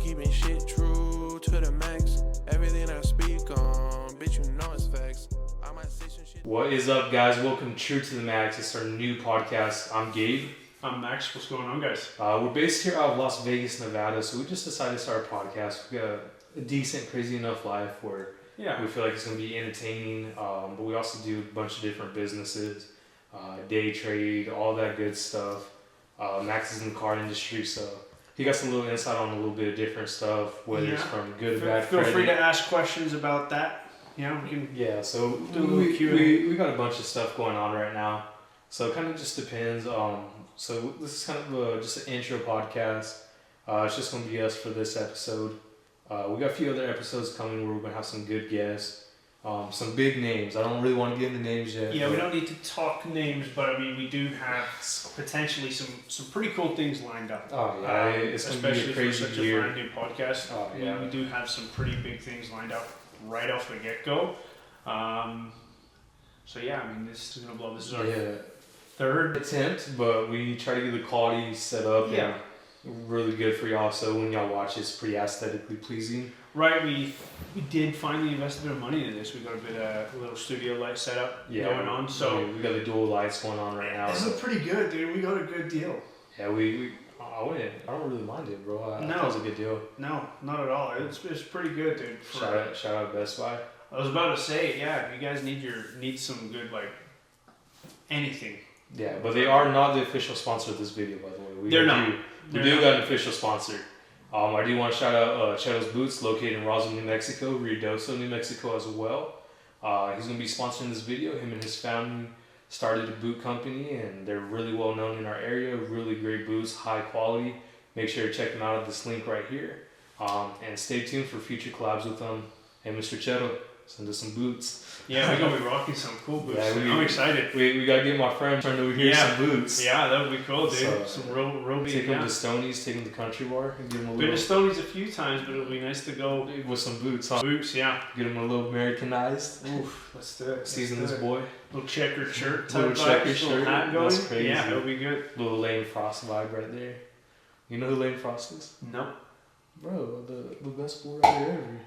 keeping shit true to the max. Everything I speak on, bitch, you know it's facts. I might say some shit. What is up, guys? Welcome to True to the Max. It's our new podcast. I'm Gabe. I'm Max. What's going on, guys? We're based here out of Las Vegas, Nevada, so we just decided to start a podcast. We got a decent, crazy enough life where we feel like it's going to be entertaining, but we also do a bunch of different businesses, day trade, all that good stuff. Max is in the car industry, so he got some little insight on a little bit of different stuff, whether it's from good or bad Feel credit. free to ask questions about that. Yeah, we can. So do a little Q&A. we got a bunch of stuff going on right now, so it kind of just depends. So this is kind of just an intro podcast. It's just going to be us for this episode. We got a few other episodes coming where we're going to have some good guests, some big names. I don't really want to get into names yet. Yeah, we don't need to talk names, but I mean, we do have potentially some pretty cool things lined up. Oh yeah, it's going to be a crazy for such year. a brand new podcast. Oh yeah, we do have some pretty big things lined up right off the get-go. So yeah, I mean, this is going to blow. This is our third attempt, but we try to get the quality set up and really good for y'all, so when y'all watch it's pretty aesthetically pleasing. Right, we did finally invest a bit of money into this. We got a little studio light setup going on. So we got the dual lights going on right now. This is pretty good, dude. We got a good deal. Yeah, I don't really mind it, bro. I thought it was a good deal. No, not at all. It's pretty good, dude. Shout out Best Buy. I was about to say, yeah, if you guys need some good anything. Yeah, but they are not the official sponsor of this video, by the way. They're not. We do got an official sponsor. I do want to shout out Cheto's Boots, located in Roswell, New Mexico, Ruidoso, New Mexico as well. He's going to be sponsoring this video. Him and his family started a boot company, and they're really well known in our area. Really great boots, high quality. Make sure to check them out at this link right here. And stay tuned for future collabs with them. Hey, Mr. Cheto, send us some boots. Yeah, we're going to be rocking some cool boots. Yeah, I'm excited. We got to get my friend turned over here some boots. Yeah, that would be cool, dude. So, some real take him to Stoney's, take him to Country Bar, and give him a little... Been to Stoney's a few times, but it'll be nice to go... with some boots, huh? Boots, yeah. Get him a little Americanized. Oof, let's do it. Season this boy. Little checkered shirt. Little checkered shirt. Hat going. That's crazy. Yeah, it'll be good. Little Lane Frost vibe right there. You know who Lane Frost is? No. Bro, the best boy right there ever.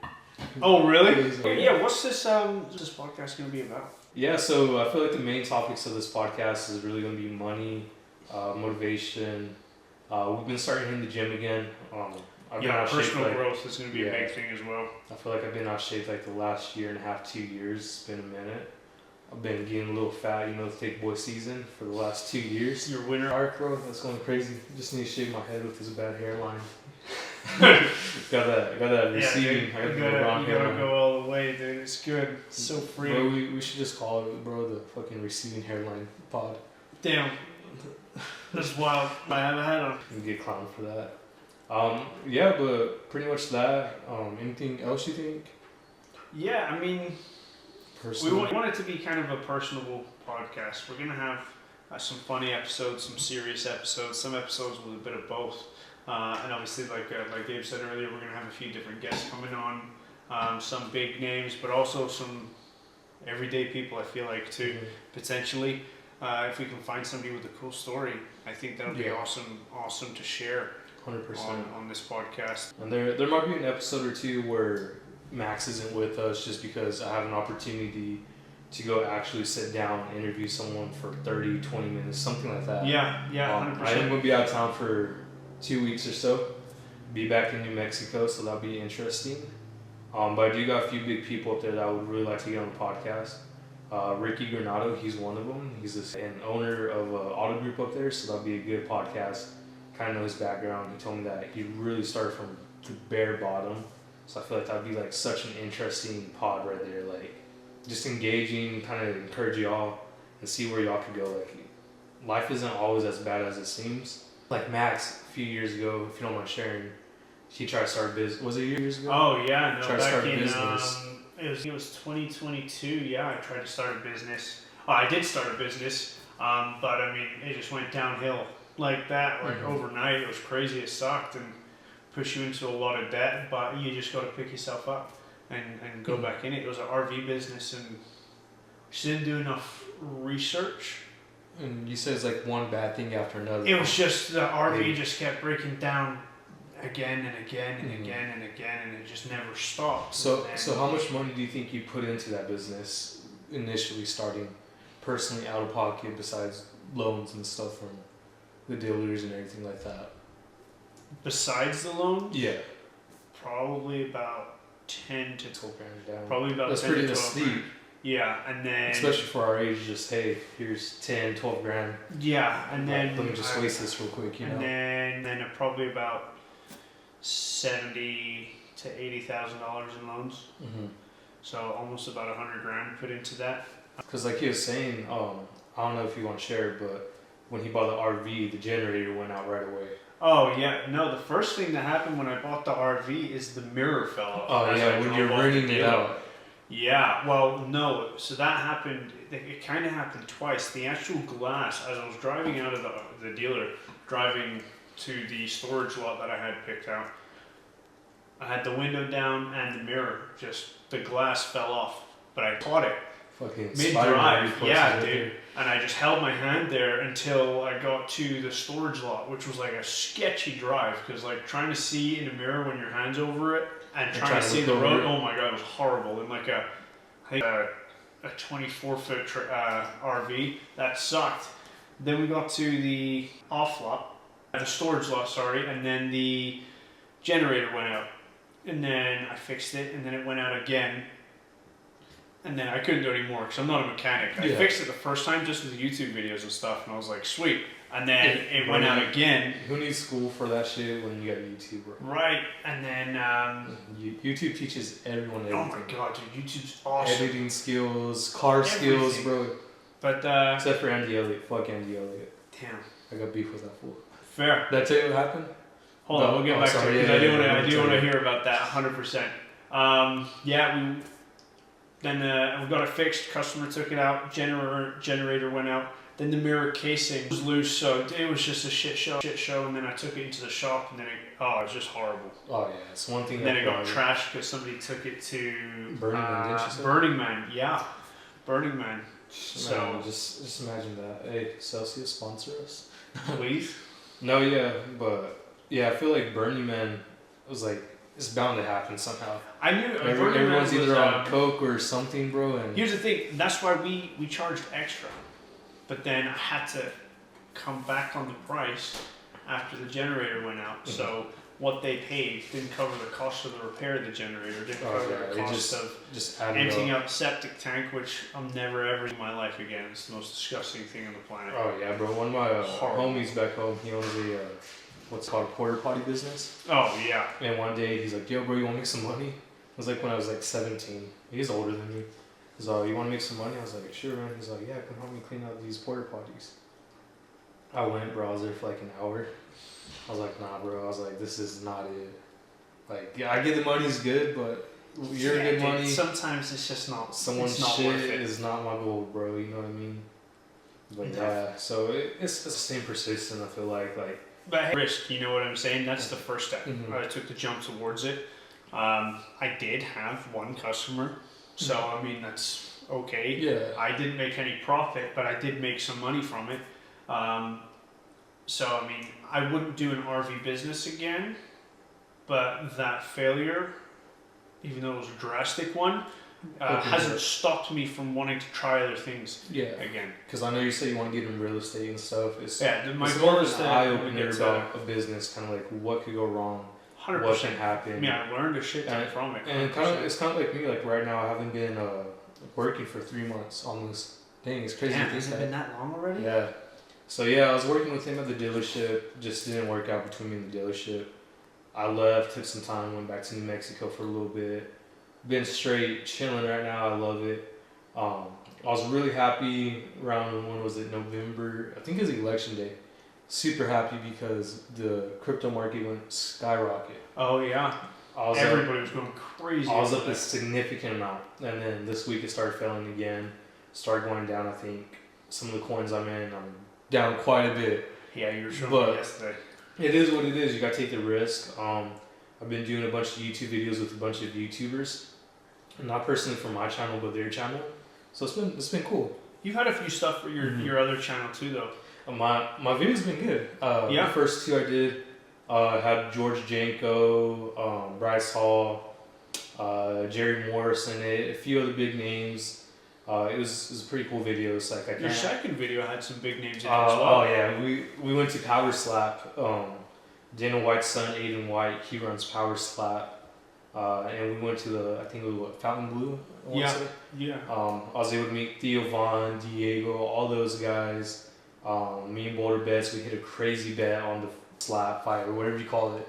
Oh, really? Yeah, what's this podcast going to be about? Yeah, so I feel like the main topics of this podcast is really going to be money, motivation. We've been starting hitting the gym again. Personal growth is going to be a big thing as well. I feel like I've been out of shape the last year and a half, 2 years. It's been a minute. I've been getting a little fat, the thick boy season for the last 2 years. Your winter arc, bro, that's going crazy. Just need to shave my head with this bad hairline. got that receiving. Yeah, you gotta go all the way, dude. It's good. It's so free. Bro, we should just call it, the fucking receiving hairline pod. Damn. That's wild. I haven't had them. You can get clowned for that. But pretty much that. Anything else you think? Yeah, I mean, personal. We want it to be kind of a personable podcast. We're gonna have some funny episodes, some serious episodes, some episodes with a bit of both. And obviously, like Gabe said earlier, we're going to have a few different guests coming on, some big names, but also some everyday people, I feel like, too, potentially. If we can find somebody with a cool story, I think that would be awesome to share 100% on this podcast. And there might be an episode or two where Max isn't with us just because I have an opportunity to go actually sit down and interview someone for 30, 20 minutes, something like that. Yeah, 100%. I am going to be out of town for 2 weeks or so. Be back in New Mexico, so that'll be interesting. But I do got a few big people up there that I would really like to get on the podcast. Ricky Granado, he's one of them. He's an owner of an auto group up there, so that'll be a good podcast. Kind of know his background. He told me that he really started from the bare bottom. So I feel like that'd be such an interesting pod right there. Just engaging, kind of encourage y'all and see where y'all could go. Life isn't always as bad as it seems. Max, a few years ago, if you don't mind sharing, he tried to start a business. Was it years ago? Oh yeah, no. Tried to start a business. It was 2022. Yeah, I tried to start a business. Oh, I did start a business, but I mean, it just went downhill like that, overnight. It was crazy. It sucked and pushed you into a lot of debt. But you just got to pick yourself up and go back in it. It was an RV business, and she didn't do enough research. And you said it's one bad thing after another. It was just the RV just kept breaking down again and again and again and again, and it just never stopped. So how much money do you think you put into that business initially starting, personally out of pocket, besides loans and stuff from the dealers and everything like that? Besides the loan, Yeah. probably about 10 to 12 grand down. probably about That's 10 pretty to 12 steep. grand. Yeah, and then Especially for our age, just hey, here's 10, 12 grand. yeah, and then let me just waste this real quick, you know. And then probably about $70,000 to $80,000 in loans. Mm-hmm. So almost about 100 grand put into that. Because like he was saying, I don't know if you want to share it, but when he bought the RV, the generator went out right away. Oh yeah, no. The first thing that happened when I bought the RV is the mirror fell off. Oh yeah, when you're renting it out. Yeah, well, no. So that happened. It kind of happened twice. The actual glass, as I was driving out of the dealer, driving to the storage lot that I had picked out, I had the window down and the mirror. Just the glass fell off, but I caught it Fucking mid-drive. Yeah, dude. And I just held my hand there until I got to the storage lot, which was like a sketchy drive because like trying to see in the mirror when your hand's over it and trying to see the road. Oh my god, it was horrible. In like a 24-foot RV, that sucked. Then we got to the the storage lot, sorry, and then the generator went out. And then I fixed it, and then it went out again. And then I couldn't do it anymore because I'm not a mechanic. I fixed it the first time just with YouTube videos and stuff, and I was like, sweet. And then it went out again. Who needs school for that shit when you got YouTube? Right, and then YouTube teaches everyone everything. oh my god, dude, YouTube's awesome. Editing skills, car skills, bro. But except for Andy Elliott. Fuck Andy Elliott. Damn. I got beef with that fool. Fair. Did I tell you what happened? Hold on, we'll get back to it because I do want to hear about that 100%. Then we got it fixed. Customer took it out. Generator went out. Then the mirror casing was loose, so it was just a shit show. And then I took it into the shop, and then it was just horrible. Oh yeah, it's one thing. And then it got trashed because somebody took it to Burning Man. Didn't you say? Burning Man, yeah, Burning Man. So man, just imagine that. Hey, Celsius, sponsor us, please. No, yeah, but yeah, I feel like Burning Man was like it's bound to happen somehow. I knew everyone's either on coke or something, bro. And here's the thing. That's why we charged extra, but then I had to come back on the price after the generator went out. Mm-hmm. So what they paid didn't cover the cost of the repair of the generator. Didn't cover the cost of just emptying out the septic tank, which I'm never ever in my life again. It's the most disgusting thing on the planet. Oh yeah, bro. One of my homies back home, he owns a what's called a porta potty business. Oh yeah. And one day he's like, "Yo, bro, you want to make some money?" It was like when I was like 17. He's older than me. He's like, "You want to make some money?" I was like, "Sure, man." He's like, "Yeah, come help me clean out these porta potties." I went, bro. I was there for like an hour. I was like, "Nah, bro." I was like, "This is not it." Like, yeah, I get the money's good, but your good money. Sometimes it's just not. Someone's not shit worth it. is not my goal, bro. You know what I mean? But yeah, so it's the same persistent. I feel like. But hey, risk, you know what I'm saying? That's the first step. Mm-hmm. I took the jump towards it. I did have one customer, so I mean that's okay. Yeah. I didn't make any profit, but I did make some money from it. So I mean, I wouldn't do an RV business again, but that failure, even though it was a drastic one, hasn't stopped me from wanting to try other things again. Because I know you said you want to get in real estate and stuff. My goal is an eye opener about a business, kind of like what could go wrong, 100%. what can happen. Yeah, I learned a shit ton from it. 100%. And it's kind of like me. Like right now, I haven't been working for 3 months almost. Dang, it's crazy. Has it been that long already? Yeah. So yeah, I was working with him at the dealership. Just didn't work out between me and the dealership. I left, took some time, went back to New Mexico for a little bit. Been straight chilling right now. I love it. I was really happy around, when was it, November? I think it was election day. Super happy because the crypto market went skyrocket. Oh yeah. Everybody was going crazy. I was up a significant amount, and then this week it started falling again. Started going down. I think some of the coins I'm in, I'm down quite a bit. Yeah, you were showing me yesterday. It is what it is. You gotta take the risk. I've been doing a bunch of YouTube videos with a bunch of YouTubers, not personally for my channel, but their channel. So it's been cool. You've had a few stuff for your other channel too, though. My videos been good. The first two I did, Had George Janko, Bryce Hall, Jerry Morris in it, a few other big names. It was a pretty cool video. It's like Your second video had some big names in it as well. Oh yeah, we went to Power Slap. Dana White's son, Aiden White, he runs Power Slap. And we went to I think it was Fountain Blue. Yeah. I was able to meet Theo Vaughn, Diego, all those guys. Me and Boulder Bets, we hit a crazy bet on the slap fight or whatever you call it.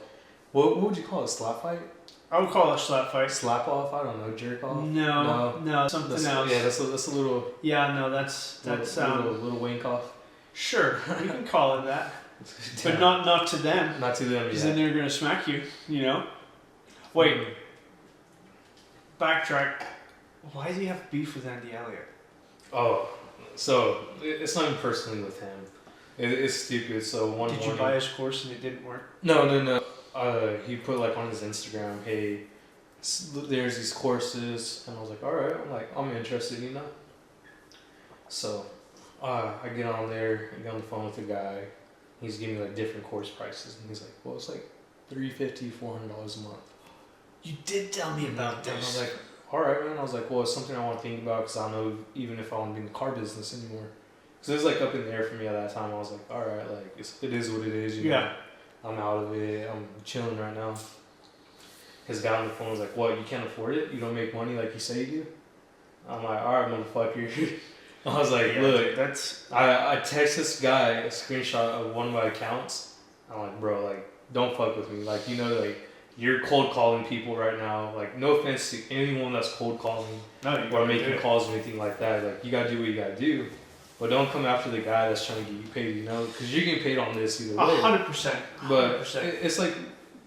What would you call it? Slap fight? I would call it a slap fight. Slap off? I don't know. Jerk off? No, something else. Yeah, that's a little. Yeah, no, that's little wink off. Sure, you can call it that, but not to them. Not to them. Because then they're gonna smack you. You know. Wait. Backtrack. Why does he have beef with Andy Elliott? Oh, so it's not even personally with him. It's stupid. So one Did morning, you buy his course and it didn't work? No. He put like on his Instagram, hey, there's these courses, and I was like, all right, I'm interested, you know. So, I get on there, I get on the phone with the guy. He's giving me like different course prices, and he's like, well, it's like $350, $400 a month. You did tell me about And I was like, all right, man. I was like, well, it's something I want to think about because I don't know even if I want to be in the car business anymore. Because it was like up in the air for me at that time. I was like, all right, like it is what it is. You know? I'm out of it. I'm chilling right now. His guy on the phone was like, what? You can't afford it? You don't make money like you say you do? I'm like, all right, motherfucker. I was like, look, that's. I text this guy a screenshot of one of my accounts. I'm like, bro, like, don't fuck with me. Like, you know, like, you're cold calling people right now. Like, no offense to anyone that's cold calling or making calls or anything like that. Like, you gotta do what you gotta do. But don't come after the guy that's trying to get you paid, you know? Because you're getting paid on this either way. 100%. But it's like,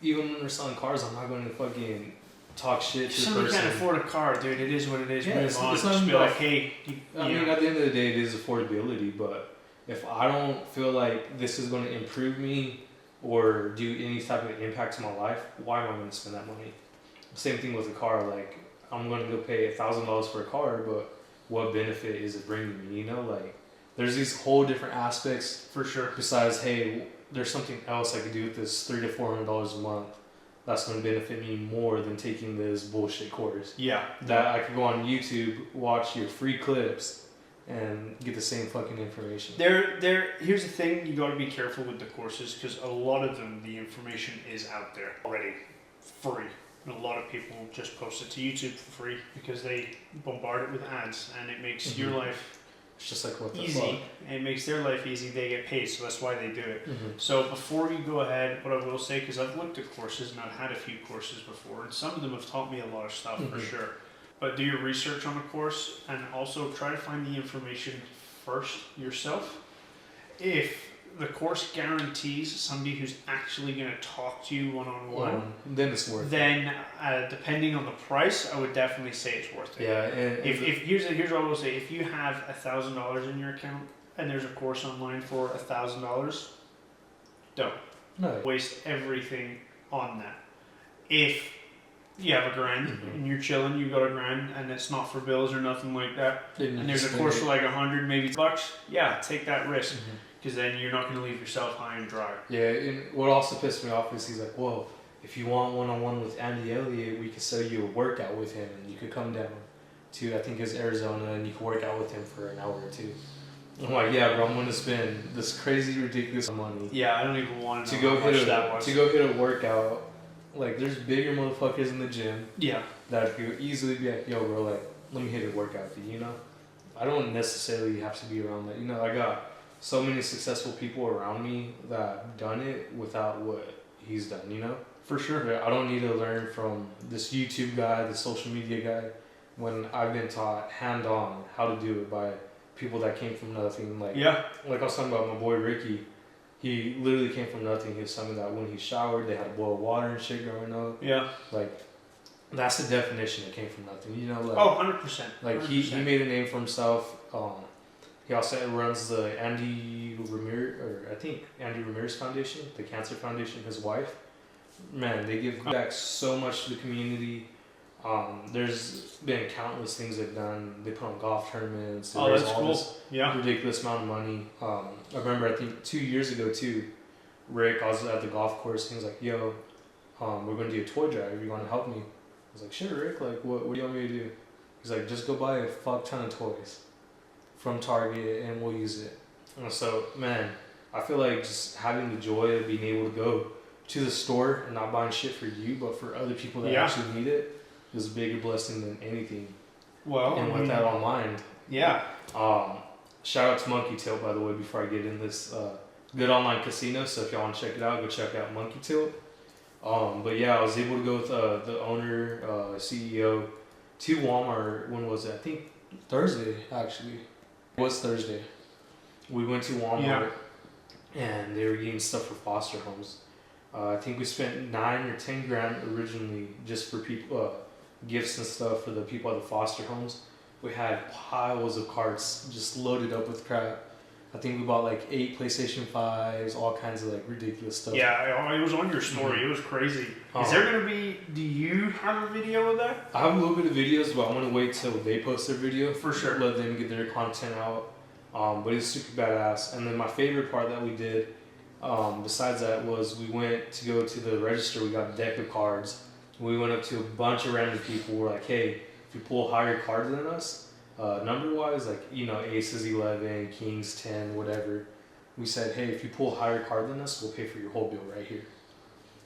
even when we're selling cars, I'm not going to fucking talk shit to the person. Somebody can't afford a car, dude. It is what it is. Yeah, it's not just be like, hey. I mean, at the end of the day, it is affordability. But if I don't feel like this is going to improve me or do any type of impact to my life, why am I going to spend that money? Same thing with a car. Like, I'm going to go pay $1,000 for a car, but what benefit is it bringing me? You know, like, there's these whole different aspects. For sure. Besides, hey, there's something else I could do with this $300 to $400 a month that's going to benefit me more than taking this bullshit course. Yeah. That I could go on YouTube, watch your free clips, and get the same fucking information. Here's the thing, you got to be careful with the courses because a lot of them, the information is out there already, free. And a lot of people just post it to YouTube for free because they bombard it with ads and it makes your life it's just like what the easy. fuck. It makes their life easy. They get paid, so that's why they do it. Mm-hmm. So before you go ahead, what I will say, because I've looked at courses and I've had a few courses before, and some of them have taught me a lot of stuff for sure. But do your research on a course and also try to find the information first yourself. If the course guarantees somebody who's actually going to talk to you one-on-one, then it's worth it. Then depending on the price, I would definitely say it's worth it. Yeah, and if here's what I will say: if you have $1,000 in your account and there's a course online for $1,000, don't waste everything on that. If you have $1,000 and you're chilling, you got $1,000 and it's not for bills or nothing like that, and there's a course for like $100, maybe $100, yeah, take that risk. Because then you're not going to leave yourself high and dry. Yeah, and what also pissed me off is he's like, whoa, if you want one-on-one with Andy Elliott, we could sell you a workout with him, and you could come down to, I think it's Arizona, and you could work out with him for an hour or two. I'm like, yeah, bro, I'm going to spend this crazy, ridiculous money. Yeah, I don't even want to go hit a workout. Like, there's bigger motherfuckers in the gym. Yeah. That could easily be like, yo, bro, like, let me hit a workout with you, you know? I don't necessarily have to be around that. You know, I got so many successful people around me that have done it without what he's done, you know? For sure. I don't need to learn from this YouTube guy, this social media guy, when I've been taught hand-on how to do it by people that came from nothing. Like I was talking about my boy Ricky. He literally came from nothing. He was something that when he showered, they had to boil water and shit growing up. Yeah. Like, that's the definition that came from nothing, you know? Like, 100%. Like, 100%. He made a name for himself. He also runs the Andy Ramirez Foundation, the Cancer Foundation, his wife. Man, they give back so much to the community. There's been countless things they've done. They put on golf tournaments. That's cool. Ridiculous amount of money. I remember, I think 2 years ago too, Rick, I was at the golf course, and he was like, yo, we're going to do a toy drive. You want to help me? I was like, sure, Rick. Like, what do you want me to do? He's like, just go buy a fuck ton of toys from Target, and we'll use it. And so, man, I feel like just having the joy of being able to go to the store and not buying shit for you, but for other people that actually need it, is a bigger blessing than anything. Well, and with that on mind, shout out to Monkey Tilt, by the way, before I get in this good online casino. So if y'all want to check it out, go check out Monkey Tilt. But yeah, I was able to go with the owner, CEO, to Walmart. When was it? I think Thursday, actually. It was Thursday. We went to Walmart, and they were getting stuff for foster homes. I think we spent $9 or $10 originally just for people, gifts and stuff for the people at the foster homes. We had piles of carts just loaded up with crap. I think we bought like 8 PlayStation 5s, all kinds of like ridiculous stuff. Yeah, it was on your story. It was crazy. Is there going to be, do you have a video of that? I have a little bit of videos, but I'm going to wait till they post their video. For sure. Let them get their content out. But it's super badass. And then my favorite part that we did, besides that, was we went to go to the register. We got a deck of cards. We went up to a bunch of random people. We're like, hey, if you pull higher cards than us, number-wise, like, you know, aces 11, kings 10, whatever. We said, hey, if you pull a higher card than us, we'll pay for your whole bill right here.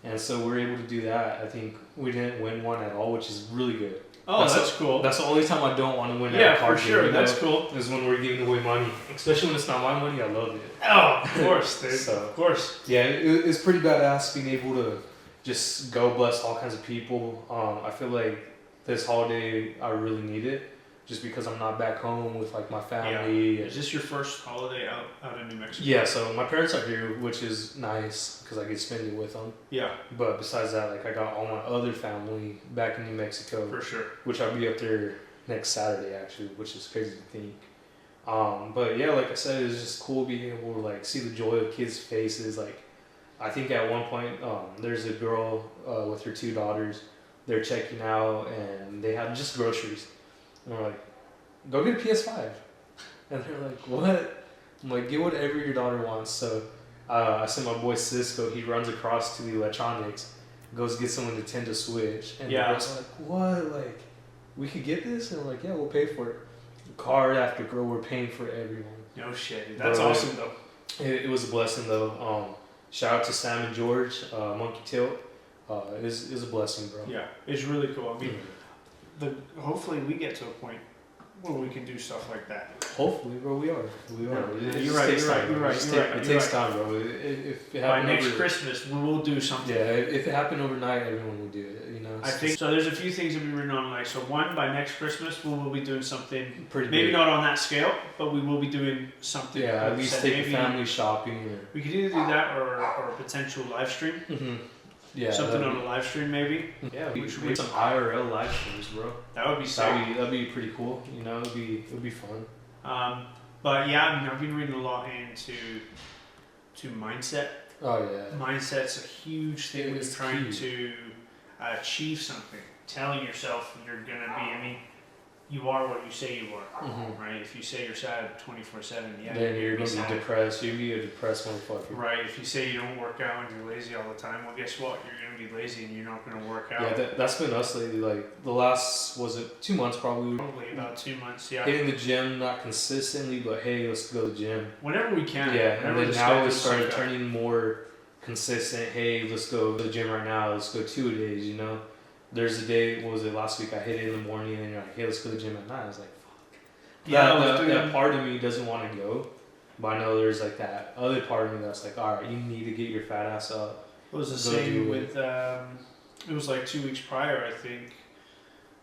And so we're able to do that. I think we didn't win one at all, which is really good. Oh, that's cool. That's the only time I don't want to win at a card game. Yeah, for sure. That's cool. Is when we're giving away money. Especially when it's not my money, I love it. Oh, of course, dude. So, of course. Yeah, it's pretty badass being able to just go bless all kinds of people. I feel like this holiday, I really need it. Just because I'm not back home with like my family. Yeah. Is this your first holiday out in New Mexico? Yeah, so my parents are here, which is nice because I get to spend it with them. Yeah. But besides that, like I got all my other family back in New Mexico. For sure. Which I'll be up there next Saturday actually, which is crazy to think. But yeah, like I said, it's just cool being able to like see the joy of kids' faces. Like I think at one point there's a girl with her 2 daughters. They're checking out and they have just groceries. And we're like, go get a PS5. And they're like, what? I'm like, get whatever your daughter wants. So I sent my boy Cisco, he runs across to the electronics, goes get someone to Nintendo Switch. And the girls are like, what? Like, we could get this? And we're like, yeah, we'll pay for it. Card after girl, we're paying for everyone. No shit. That's awesome, though. It was a blessing, though. Shout out to Sam and George, Monkey Tilt. It was a blessing, bro. Yeah, it's really cool. I mean, hopefully we get to a point where we can do stuff like that. Hopefully, bro, we are. You're right. It takes time, bro. If it by next Christmas, we will do something. Yeah, if it happened overnight, everyone will do it. You know. I think so. There's a few things that we've written on. Like, so one, by next Christmas, we will be doing something. Pretty maybe big. Not on that scale, but we will be doing something. Yeah, at least take a family shopping. Or... We could either do that or a potential live stream. Mm-hmm. Yeah, something on a live stream, maybe. Yeah, we should make some IRL live streams, bro. That would be sick. That'd be pretty cool. You know, it'd be fun. But yeah, I mean, I've been reading a lot into mindset. Oh yeah. Mindset's a huge thing when you're trying to achieve something. Telling yourself you're gonna be. I mean, you are what you say you are, right? If you say you're sad 24/7, yeah, then you're gonna be depressed. You'll be a depressed motherfucker. Right. If you say you don't work out and you're lazy all the time, well, guess what? You're gonna be lazy and you're not gonna work out. Yeah, that's been us lately. Like the last 2 months probably. Probably about 2 months. Yeah. Hitting the gym, not consistently, but hey, let's go to the gym. Whenever we can. Yeah, and then now it started turning more consistent. Hey, let's go to the gym right now. Let's go 2 days. You know. There's a day, what was it, last week I hit it in the morning and you're like, hey, let's go to the gym at night. I was like, fuck. Yeah, that part of me doesn't want to go. But I know there's like that other part of me that's like, all right, you need to get your fat ass up. It was the same with, it was like 2 weeks prior, I think.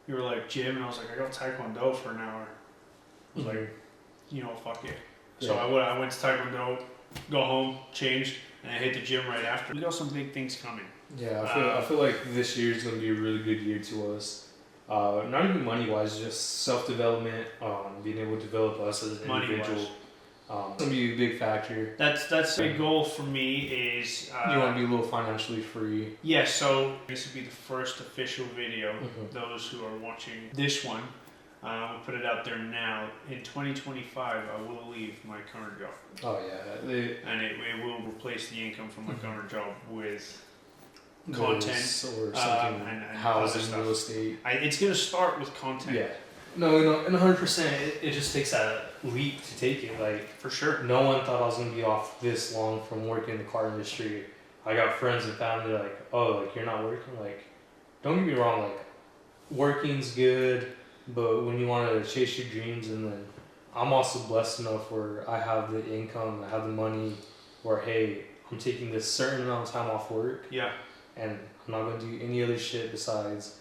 You were like, gym, and I was like, I got Taekwondo for an hour. I was like, you know, fuck it. So I went to Taekwondo, go home, changed, and I hit the gym right after. We got some big things coming. Yeah, I feel like this year is going to be a really good year to us. Not even money-wise, just self-development, being able to develop us as an individual. It's going to be a big factor. That's a big goal for me is... you want to be a little financially free. Yeah, so this would be the first official video. Those who are watching this one, We'll put it out there now. In 2025, I will leave my current job. Oh yeah, And it will replace the income from my current job with content or something, and housing, other stuff. real estate. It's going to start with content. Yeah. No, and 100%. It just takes that leap to take it. Like, For sure. no one thought I was gonna be off this long from working in the car industry. I got friends and family like, oh, like you're not working. Like, don't get me wrong. Like, working's good, but when you want to chase your dreams, and then I'm also blessed enough where I have the income, I have the money, where hey, I'm taking this certain amount of time off work. Yeah. And I'm not gonna do any other shit besides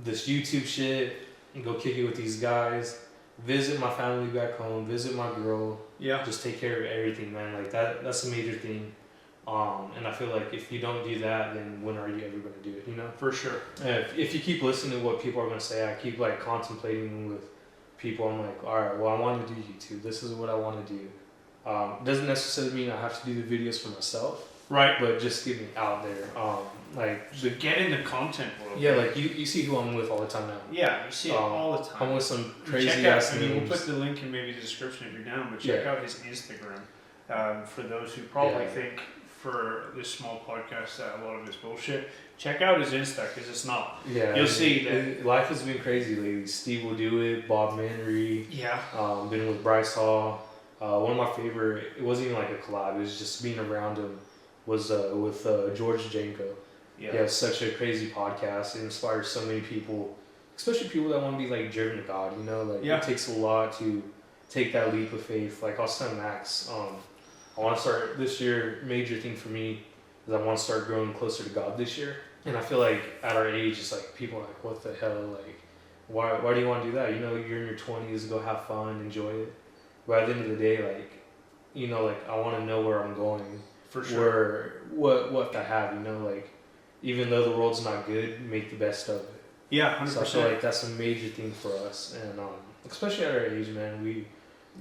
this YouTube shit and go kick it with these guys, visit my family back home, visit my girl, Yeah. just take care of everything, man. Like that's a major thing. And I feel like if you don't do that, then when are you ever gonna do it? You know? For sure. And if you keep listening to what people are gonna say, I keep like contemplating with people. I'm like, all right, well, I want to do YouTube. This is what I want to do. Doesn't necessarily mean I have to do the videos for myself. Right. But just get me out there. Get in the content world. Yeah, like you see who I'm with all the time now. Yeah, you see it all the time. I'm with some Check crazy out, ass I mean, names. we'll put the link in maybe the description if you're down, but check Yeah. out his Instagram. For those who probably Yeah. think for this small podcast that a lot of it's bullshit, check out his Insta because it's not. Yeah, You'll see that. life has been crazy lately. Steve will do it. Bob Manry. Yeah. Been with Bryce Hall. One of my favorite. It wasn't even like a collab. It was just being around him. Was with George Janko. Yeah. He has such a crazy podcast. It inspires so many people, especially people that want to be like driven to God. You know, like Yeah. it takes a lot to take that leap of faith. Like I was telling Max, I want to start this year. Major thing for me is I want to start growing closer to God this year. And I feel like at our age, it's like people are like, what the hell? Like, why do you want to do that? You know, you're in your 20s, go have fun, enjoy it. But at the end of the day, like, you know, like I want to know where I'm going. For sure. What I have, you know, like even though the world's not good, make the best of it. Yeah, 100%. So I feel like that's a major thing for us, and especially at our age, man.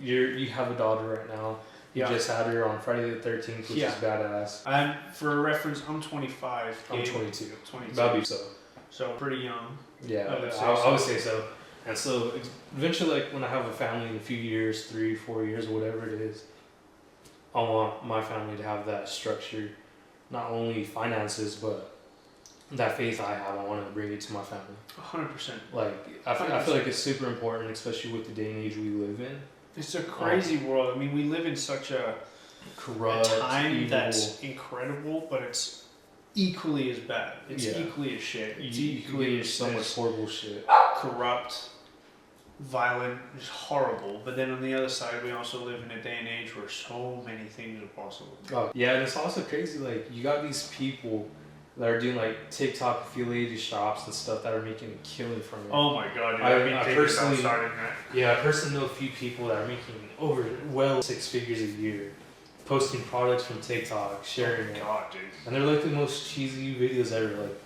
You have a daughter right now. You Yeah. just had her on Friday the 13th, which is badass. And for reference, I'm 25. I'm Gabe, 22. 22. That'll be so. So pretty young. Yeah, I would say I so. would say so. And so eventually, like when I have a family in a few years, 3, 4 years, whatever it is, I want my family to have that structure, not only finances, but that faith I have. I want to bring it to my family. 100%. Like I feel like it's super important, especially with the day and age we live in. It's a crazy world. I mean, we live in such a Corrupt, time evil. that's incredible, but it's equally as bad. It's Yeah. equally as shit. It's You can equally get so much as horrible shit. corrupt, violent, it's horrible. But then on the other side, we also live in a day and age where so many things are possible. Oh yeah, and it's also crazy. Like you got these people that are doing like TikTok affiliated shops and stuff that are making a killing from it. Oh my god, dude. I I've been thinking personally- about starting that. Yeah, I personally know a few people that are making well 6 figures a year, posting products from TikTok, sharing Oh it, my god, dude. and they're like the most cheesy videos ever. Like,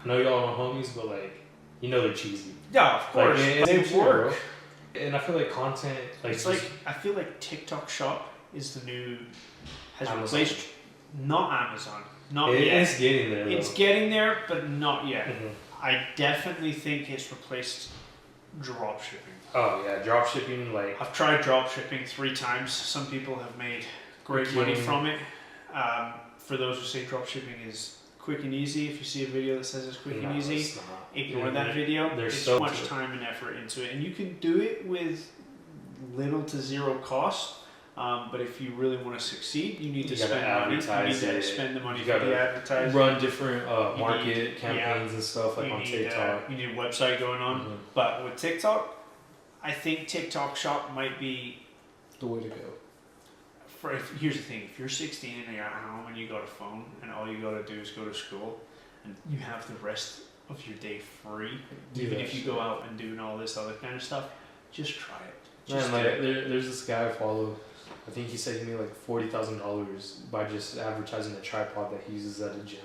I know y'all are homies, but like, you know they're cheesy. Yeah, of course. Like, they it's true, work. bro. And I feel like content, like, It's like, I feel like TikTok Shop is the new, has Amazon. replaced, not Amazon, not yet. it's getting there. It's though. getting there, but not yet. Mhm. I definitely think it's replaced drop shipping. Oh yeah, drop shipping, like, I've tried drop shipping 3 times. Some people have made great money from it. For those who say drop shipping is quick and easy, if you see a video that says it's quick no, and easy, it's not. ignore Yeah. that video. There's There's so so much much- time and effort into it, and you can do it with little to zero cost. But if you really want to succeed, you need to You gotta spend money. You need advertise to it. spend the money You for the gotta advertising. Run different You market need- campaigns and stuff like you on need, TikTok. you need a website going on. Mhm. But with TikTok, I think TikTok Shop might be. The way to go. Here's the thing: if you're 16 and you're at home and you got a phone and all you got to do is go to school, and you have the rest of your day free, Do even that if you shit. go out and doing all this other kind of stuff, just try it. Just Man, do like, it. there's this guy I follow. I think he said he made like $40,000 by just advertising a tripod that he uses at a gym.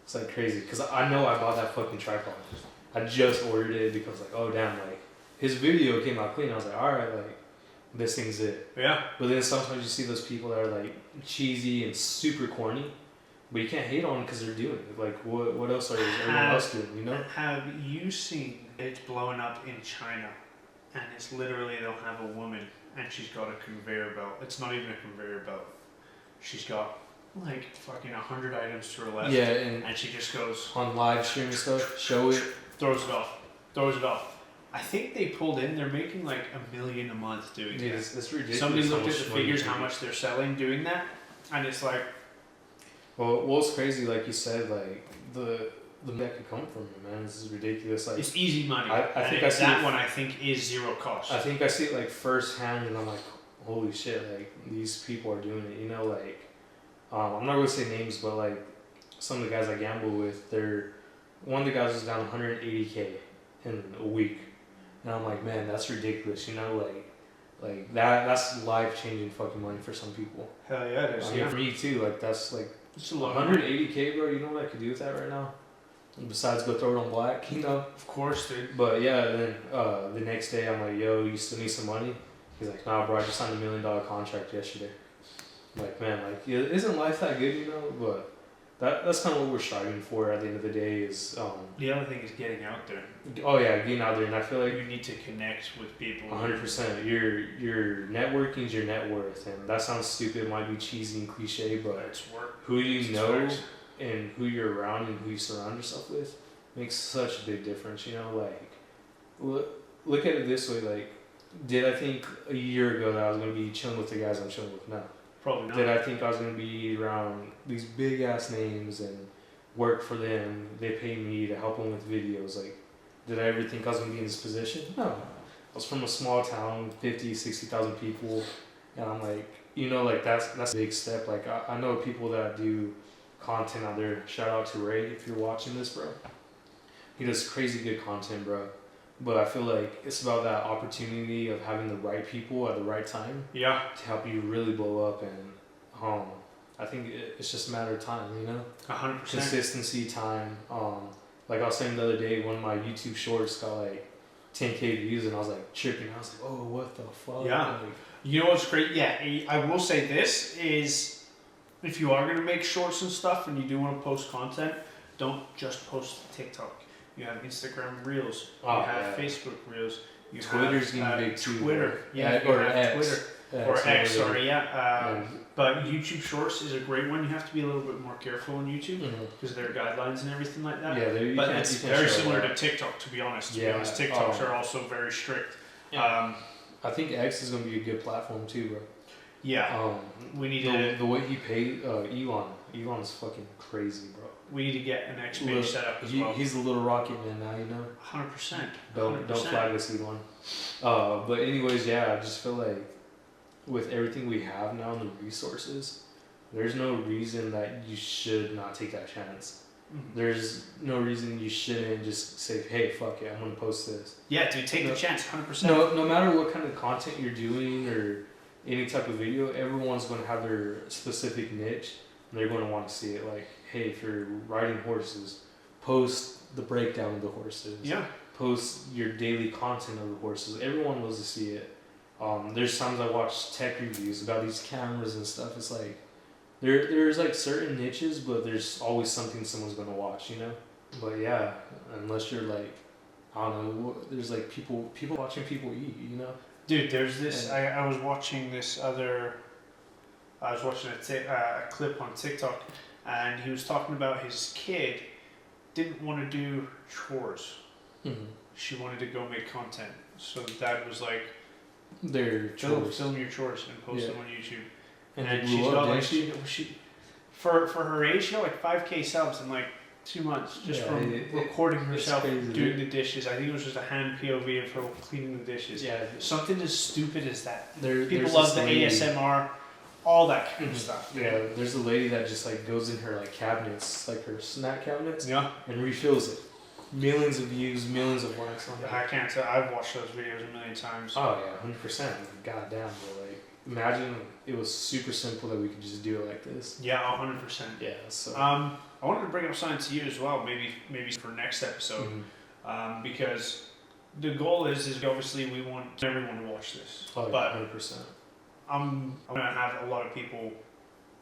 It's like crazy because I know I bought that fucking tripod. I just ordered it because like, oh damn, like his video came out clean. I was like, all right, like this thing's it. Yeah. But then sometimes you see those people that are like cheesy and super corny, but you can't hate on them because they're doing it. Like what else are everyone else doing? You know? Have you seen it's blowing up in China? and it's literally they'll have a woman and she's got a conveyor belt. It's not even a conveyor belt. She's got like fucking 100 items to her left. Yeah, and she just goes on live stream and stuff, show it. Throws it off. I think they pulled in. They're making like $1 million a month doing Dude, that. it's ridiculous. Somebody how looked at much the money figures, you how can much they're selling doing that, and it's like, Well, what's crazy, like you said, like the that could come from it, man. This is ridiculous. Like it's easy money. I think I see that it, one. I think is zero cost. I think I see it like firsthand, and I'm like, holy shit! Like these people are doing it. You know, like I'm not gonna say names, but like some of the guys I gamble with, one of the guys was down 180K in a week, and I'm like, man, that's ridiculous. You know, like that's life changing fucking money for some people. Hell yeah, it is. I mean, for me too. Like that's like It's a lot. 180K, bro. You know what I could do with that right now? Besides go throw it on black, you know. Of course, dude. But yeah, then the next day I'm like, yo, you still need some money? He's like, nah, bro, I just signed $1 million contract yesterday. I'm like, man, like, isn't life that good, you know? But that's kind of what we're striving for at the end of the day is. The other thing is getting out there. Oh yeah, getting out there, and I feel like You need to connect with people. 100%. Your networking is your net worth, and that sounds stupid. It might be cheesy and cliche, but It's work. who you It's know facts. and who you're around and who you surround yourself with makes such a big difference. You know, like look at it this way. Like, did I think a year ago that I was gonna be chilling with the guys I'm chilling with now? Probably not. Did I think I was gonna be around these big ass names and work for them? They pay me to help them with videos. Like, did I ever think I was gonna be in this position? No. I was from a small town, 50, 60,000 people, and I'm like, you know, like that's a big step. Like I know people that do content out there. Shout out to Ray if you're watching this, bro. He does crazy good content, bro. But I feel like it's about that opportunity of having the right people at the right time Yeah. to help you really blow up, and I think it's just a matter of time, you know. 100%. Consistency, time. Like I was saying the other day, one of my YouTube shorts got like 10K views, and I was like tripping. I was like, oh, what the fuck? Yeah. Like, You know what's great? Yeah, I will say this is, if you are going to make shorts and stuff and you do want to post content, don't just post TikTok. You have Instagram Reels. You Oh, have yeah. Facebook Reels. You Twitter's have, getting big too. Twitter. bro. Yeah, you or have X. Twitter. Yeah, Or it's X, another- sorry, yeah. Yeah. But YouTube Shorts is a great one. You have to be a little bit more careful on YouTube Mhm. because there are guidelines and everything like that. Yeah, you But can't- it's you can't very show similar a to lot. TikTok, to be honest. Yeah, TikToks are also very strict. Yeah. I think X is gonna be a good platform too, bro. Yeah, we need the way he paid Elon's fucking crazy, bro. we need to get an X Little- page set up as He, well. he's a little rocket man now, you know. 100%. Don't 100%. flag us, Elon. But anyways, yeah, I just feel like with everything we have now and the resources, there's no reason that you should not take that chance. Mhm. There's no reason you shouldn't just say, hey, fuck it, I'm gonna post this. Yeah, dude, take the chance, 100%. No matter what kind of content you're doing or any type of video, everyone's going to have their specific niche, and they're going to want to see it. Like, hey, if you're riding horses, post the breakdown of the horses. Yeah. Post your daily content of the horses. Everyone wants to see it. There's times I watch tech reviews about these cameras and stuff. It's like there's like certain niches, but there's always something someone's going to watch, you know. But yeah, unless you're like, I don't know, there's like people watching people eat, you know. Dude, there's this. I was watching this other. I was watching a clip on TikTok, and he was talking about his kid didn't want to do chores. Mm-hmm. She wanted to go make content. So dad was like, Their chores. film your chores and post Yeah. them on YouTube. And And they she's blew got up, like didn't she for her age, she got like 5K subs in like 2 months just Yeah, from recording it's herself crazy, doing dude. the dishes. I think it was just a hand POV of her cleaning the dishes. Yeah, Something as stupid as that. People there's love this the lady- ASMR, all that kind of Mhm. stuff. Yeah, there's a lady that just like goes in her like cabinets, like her snack cabinets, Yeah. and refills it. Millions of views, millions of likes on it. I can't tell. I've watched those videos a million times. Oh yeah, 100%. God damn, bro. Like, imagine it was super simple that we could just do it like this. Yeah, 100%. Yeah. So. I wanted to bring up something to you as well, maybe for next episode, Mhm. because the goal is obviously we want everyone to watch this, Oh, yeah, but 100%. I'm gonna have a lot of people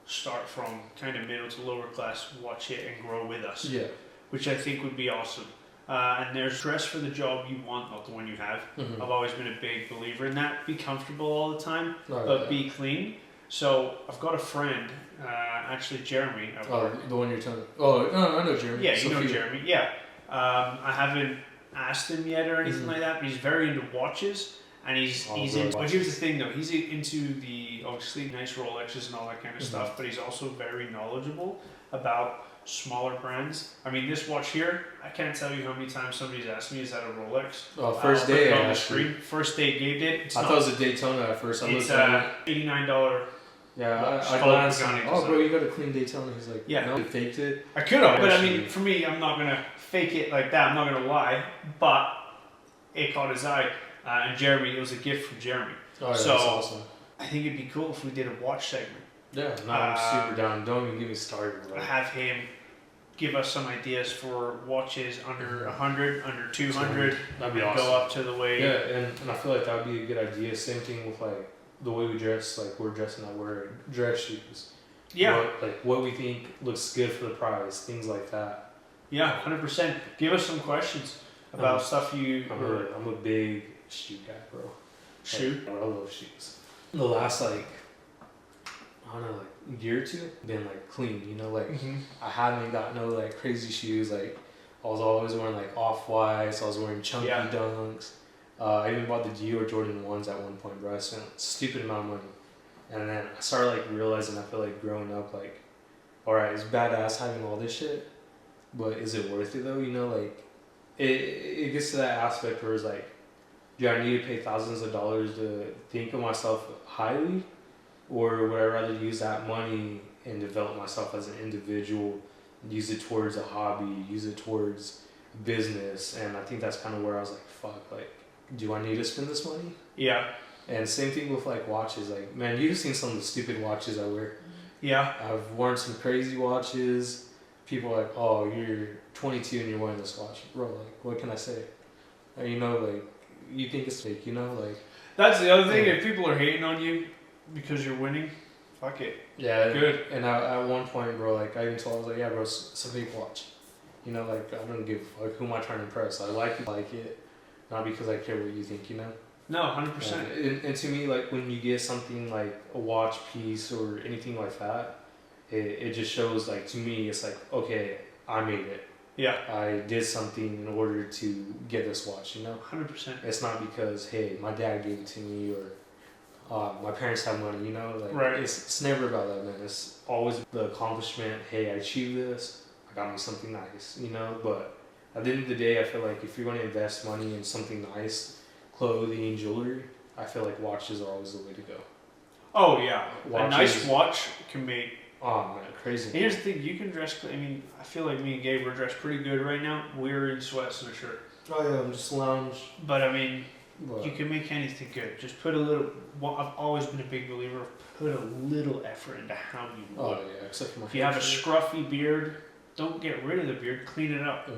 start from kind of middle to lower class, watch it and grow with us, Yeah. which I think would be awesome. And there's dress for the job you want, not the one you have. Mhm. I've always been a big believer in that. Be comfortable all the time, Oh, but yeah. be clean. So I've got a friend, actually Jeremy. At Oh, work. the one you're telling. Oh, no, I know Jeremy. Yeah, you know Sophia. Jeremy. Yeah. I haven't asked him yet or anything Mhm. like that, but he's very into watches. And he's Oh, he's really? into, but here's the thing though, he's into the obviously nice Rolexes and all that kind of Mhm. stuff, but he's also very knowledgeable about smaller brands. I mean, this watch here, I can't tell you how many times somebody's asked me, is that a Rolex? Oh, first I'll put day it I on the asked you. screen. First day Gabe did. It's I not- thought it was a Daytona at first. I it's looked at it. $89. Yeah, watch I called glanced. Pagani Oh, design. bro, you got a clean Daytona. He's like, Yeah. no, you faked it. I could have, but I Actually- mean, for me, I'm not gonna fake it like that. I'm not gonna lie, but it caught his eye. And Jeremy, it was a gift from Jeremy. Oh, yeah, So- that's awesome. I think it'd be cool if we did a watch segment. Yeah, no, I'm super down. Don't even get me started, bro. Have him give us some ideas for watches under 100, under 200, That'd be and awesome. go up to the way. Yeah, and I feel like that'd be a good idea. Same thing with like the way we dress, like we're dressing up, we're dress shoes. Yeah, What we think looks good for the price, things like that. yeah, 100%. Give us some questions about stuff you I'm a big shoe guy, bro. shoe. Like, I love shoes. The last like I don't know, like year or two, been like clean. You know, like Mm-hmm. I haven't got no like crazy shoes. Like I was always wearing like off-whites. I was wearing chunky Yeah. dunks. I even bought the Dior Jordan 1s at one point, bro. I spent a stupid amount of money. And then I started like realizing, I feel like growing up, like, alright, it's badass having all this shit, but is it worth it though? You know, like, it gets to that aspect where it's like, do I need to pay thousands of dollars to think of myself highly? Or would I rather use that money and develop myself as an individual, use it towards a hobby, use it towards business? And I think that's kind of where I was like, fuck, like, do I need to spend this money? Yeah, And same thing with like watches. Like, man, you've seen some of the stupid watches I wear. yeah, I've worn some crazy watches. People are like, oh, you're 22 and you're wearing this watch. Bro, like, what can I say? You know, like, you think it's fake, you know? Like, that's the other thing. Yeah. If people are hating on you because you're winning, fuck it. yeah. Good. And at one point, bro, like, I even told, I was like, yeah, bro, it's a fake watch. You know, like, I don't give a fuck. Who am I trying to impress? I like it, not because I care what you think, you know? No, 100%. And to me, like, when you get something like a watch piece or anything like that, it just shows, like, to me, it's like, okay, I made it. Yeah, I did something in order to get this watch, you know? 100%. It's not because, hey, my dad gave it to me or my parents have money, you know? Like, Right. it's never about that, man. It's always the accomplishment, hey, I achieved this, I got me something nice, you know? But at the end of the day, I feel like if you're going to invest money in something nice, clothing, jewelry, I feel like watches are always the way to go. Oh yeah, a Watches. nice watch can make. Oh, man, crazy. And here's the thing: you can dress. I mean, I feel like me and Gabe are dressed pretty good right now. We're in sweats and a shirt, Oh, yeah, I'm just lounge. but I mean, But, you can make anything good. Just put a little. Well, I've always been a big believer of put a little effort into how you oh, look. yeah, except for my If you have a shirt. scruffy beard, don't get rid of the beard. Clean it up.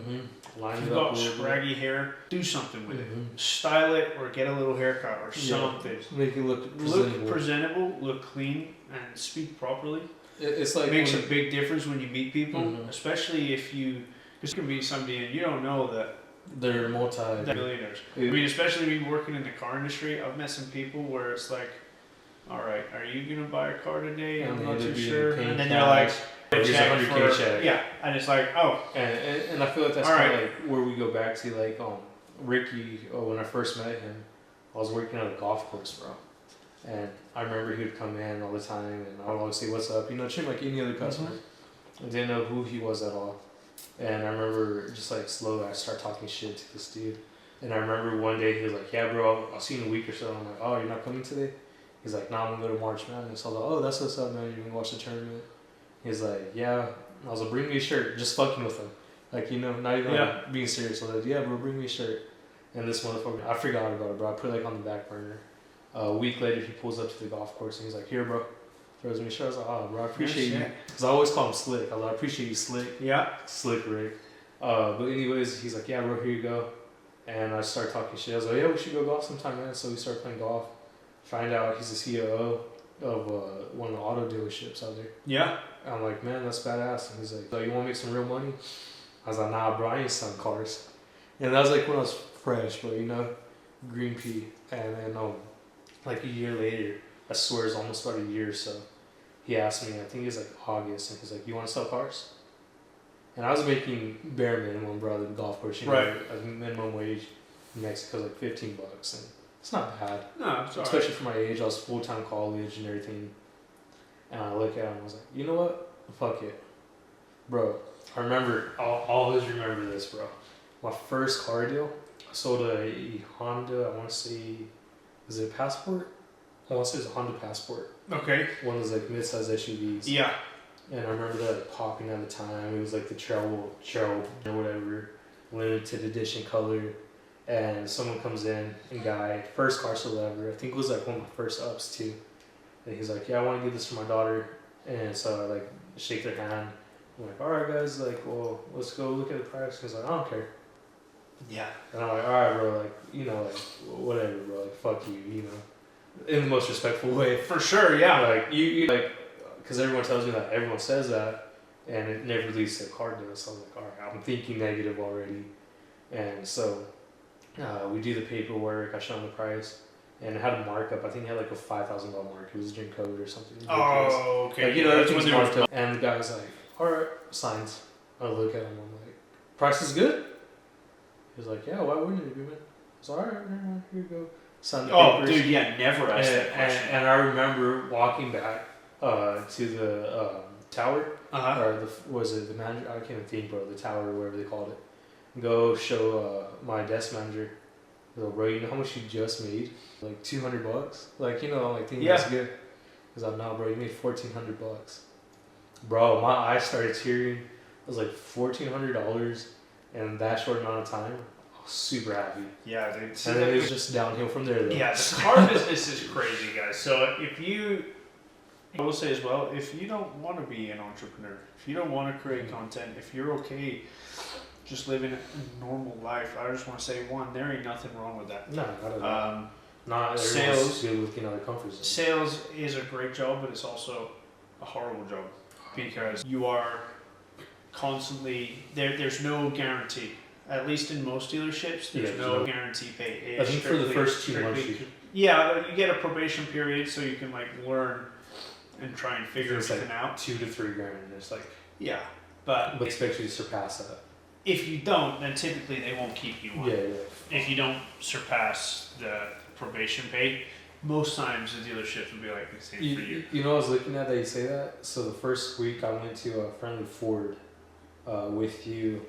Line If it you've up got a little bit. scraggy hair, do something with it. Mhm. Style it or get a little haircut or Yeah. something. Make it look presentable. Look presentable, look clean, and speak properly. It's like It makes a when- big difference when you meet people, Mhm. especially if you. Because you can meet somebody and you don't know that they're multi. they're millionaires. Yeah. I mean, especially me working in the car industry, I've met some people where it's like, all right, are you gonna buy a car today? And I'm they not end up too being sure. paying And then they're like, cash. a Here's a check 100K for- check. Yeah, and it's like, oh, And I feel like that's All kind of right. like where we go back to like Ricky. When I first met him, I was working at a golf course, bro. And I remember he would come in all the time, and I would always say, "What's up?" You know, treat him like any other customer. I didn't know who he was at all. And I remember just like slowly I start talking shit to this dude. And I remember one day he was like, "Yeah, bro, I'll see you in a week or so." I'm like, "Oh, you're not coming today?" He's like, "Nah, I'm gonna go to March Madness." I was like, "Oh, that's what's up, man. You're gonna watch the tournament?" He's like, "Yeah." I was like, "Bring me a shirt." Just fucking with him. Like, you know, not even Yeah. like being serious. I was like, "Yeah, bro, bring me a shirt." And this motherfucker, I forgot about it, bro. I put it like on the back burner. A week later, he pulls up to the golf course and he's like, "Here, bro." Throws me a shirt. I was like, "Oh, bro, I appreciate you." shit. Because I always call him Slick. I was like, "I appreciate you, Slick." Yeah, Slick Rick. But anyways, he's like, "Yeah, bro, here you go." And I started talking shit. I was like, "Yeah, we should go golf sometime, man." So we started playing golf. Find out he's the CEO of one of the auto dealerships out there. yeah. And I'm like, "Man, that's badass." And he's like, "So you want to make some real money?" I was like, "Nah, bro, I ain't selling cars." And that was like when I was fresh, but green pea. And then like a year later, I swear it's almost about a year or so, he asked me, I think it was like August, and he's like, "You want to sell cars?" And I was making bare minimum, bro, at the golf course. Right. Like minimum wage in Mexico is like $15, and it's not bad. No, it's Especially for my age. I was full-time college and everything. And I look at him and I was like, you know what? Fuck it. Bro, I remember, I'll always remember this, bro. My first car deal, I sold a Honda, I want to say, is it a Passport? I want to say it's a Honda Passport. Okay. One of those like mid-size SUVs. Yeah. And I remember that like, popping at the time. It was like the trail or whatever, limited edition color. And someone comes in, a guy, first car sold ever. I think it was like one of my first ups too. And he's like, "Yeah, I want to get this for my daughter." And so I like shake their hand. I'm like, "All right, guys, like, well, let's go look at the price." He's like, "I don't care." Yeah. And I'm like, "All right, bro, like, like, whatever, bro, like, fuck you, in the most respectful way." For sure, yeah. Like, you like, because everyone tells me that, everyone says that, and it never leads to a car deal. So I'm like, all right, I'm thinking negative already. And so we do the paperwork, I show him the price, and it had a markup. I think it had like a $5,000 mark. It was during COVID or something. Oh, okay. Like, everything's marked up. And the guy was like, all right, signs. I look at him, I'm like, price is good? He was like, yeah, why wouldn't it be, man? I was like, all right, never mind, here you go. Sign the papers. Dude, yeah, never asked that question. And I remember walking back to the tower, or was it the manager? I can't even think, bro. The tower, or whatever they called it. Go show my desk manager. I go, "Bro, you know how much you just made? Like $200. Like, I'm like thinking that's good." He's like, "No, bro, you made $1,400." Bro, my eyes started tearing. It was like $1,400 in that short amount of time. I was super happy. Yeah, dude. And then it was just downhill from there, though. Yeah, the car business is crazy, guys. So I will say as well, if you don't want to be an entrepreneur, if you don't want to create content, if you're okay just living a normal life, I just want to say, one, there ain't nothing wrong with that. No, not at all. Not sales, good with the comfort zone. Sales is a great job, but it's also a horrible job because you are constantly there's no guarantee. At least in most dealerships, there's no guarantee pay. I think for the first 2 months. Yeah, you get a probation period so you can like learn and try and figure everything out. $2 to $3 grand. It's like but they expect you to surpass that. If you don't, then typically they won't keep you on. If you don't surpass the probation pay, most times the dealership will be like the same for you. I was looking at that you say that. So the first week I went to a friendly Ford with you,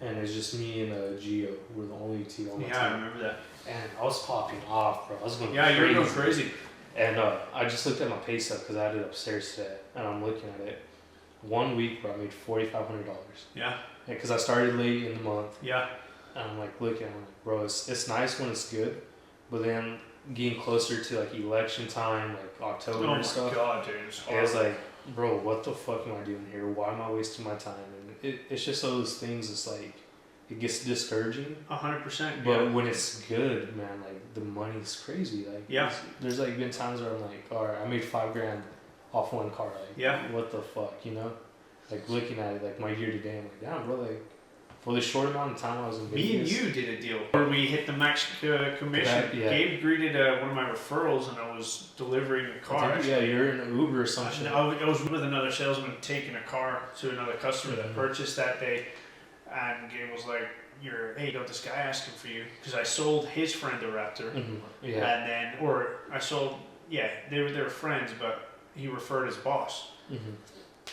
and it's just me and Gio. We're the only two on the team. Yeah, I remember that. And I was popping off, bro. I was going crazy. You're going crazy. And I just looked at my pay stub because I had it upstairs today, and I'm looking at it. 1 week, bro, I made $4,500. Yeah. Because I started late in the month. Yeah. And I'm like looking, I'm like, bro, it's nice when it's good, but then getting closer to like election time, like October and stuff. Oh my god, dude. It was like, bro, what the fuck am I doing here? Why am I wasting my time? And it's just those things. It's like it gets discouraging. 100%. But when it's good, man, like the money's crazy. Like there's like been times where I'm like, all right, I made $5 grand off one car. Like what the fuck, Like looking at it, like my year to day, I'm like, damn, bro, like for the short amount of time I was in Vegas. Me and you did a deal where we hit the max commission. Gabe greeted one of my referrals, and I was delivering a car. You're in an Uber or something. I was with another salesman taking a car to another customer that purchased that day, and Gabe was like, "Hey, got this guy asking for you," because I sold his friend a Raptor, and then I sold they were friends, but he referred his boss.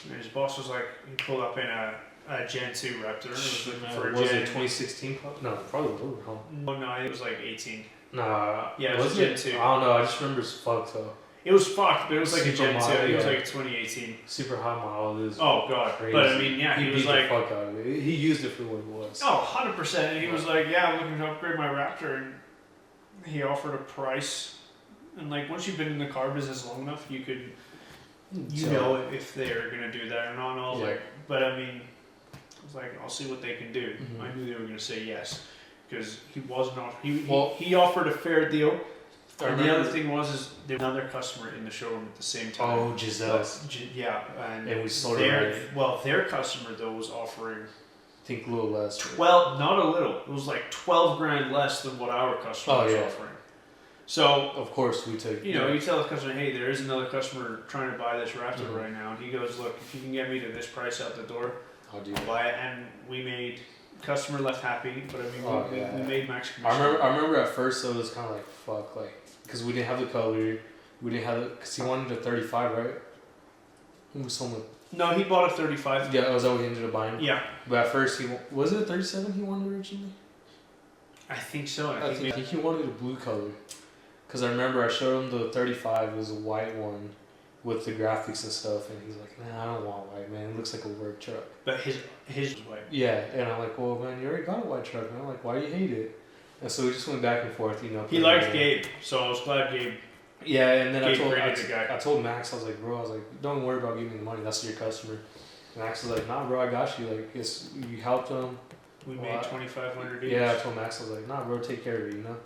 And his boss was like, he pulled up in a Gen 2 Raptor and was looking for a Gen... Was it 2016? No, probably older, huh? No, it was like 18. Nah. Yeah, it was Gen 2. I don't know, I just remember it's fucked though. It was fucked, but it was like a Gen 2. It was like 2018. Super high model. Oh, God. Crazy. But I mean, he was like... the fuck out of it. He used it for what it was. Oh, 100%. And he was like, I'm looking to upgrade my Raptor. And he offered a price. And like, once you've been in the car business long enough, you could... know if they're going to do that or not. And I was like, but I mean, I was like, I'll see what they can do. I knew they were going to say yes. Because he wasn't he offered a fair deal. And the other thing was there was another customer in the showroom at the same time. Oh, Giselle. And we sold it. Well, their customer though was offering think a little less. 12, not a little. It was like 12 grand less than what our customer was offering. So of course we took. You know, you tell the customer, hey, there is another customer trying to buy this Raptor right now, and he goes, look, if you can get me to this price out the door, I'll buy it. And we made customer left happy, but I mean, we made max commission. I remember at first it was kind of like fuck, like because we didn't have the color, we didn't have because he wanted a 35, right? He was someone. No, he bought a 35. Yeah, was that what he ended up buying? Yeah. But at first was it a 37 he wanted originally? I think so. I think he wanted a blue color. Because I remember I showed him the 35, it was a white one with the graphics and stuff, and he's like, nah, I don't want white, man. It looks like a work truck. But his was white. Yeah, and I'm like, well, man, you already got a white truck, man. Like, why do you hate it? And so we just went back and forth, you know. He liked Gabe, so I was glad Gabe. Yeah, and then Gabe I told Max, I was like, bro, don't worry about giving me the money. That's your customer. And Max was like, nah, bro, I got you. Like, you helped him. We made $2,500 each. Yeah, I told Max, I was like, nah, bro, take care of it, you know.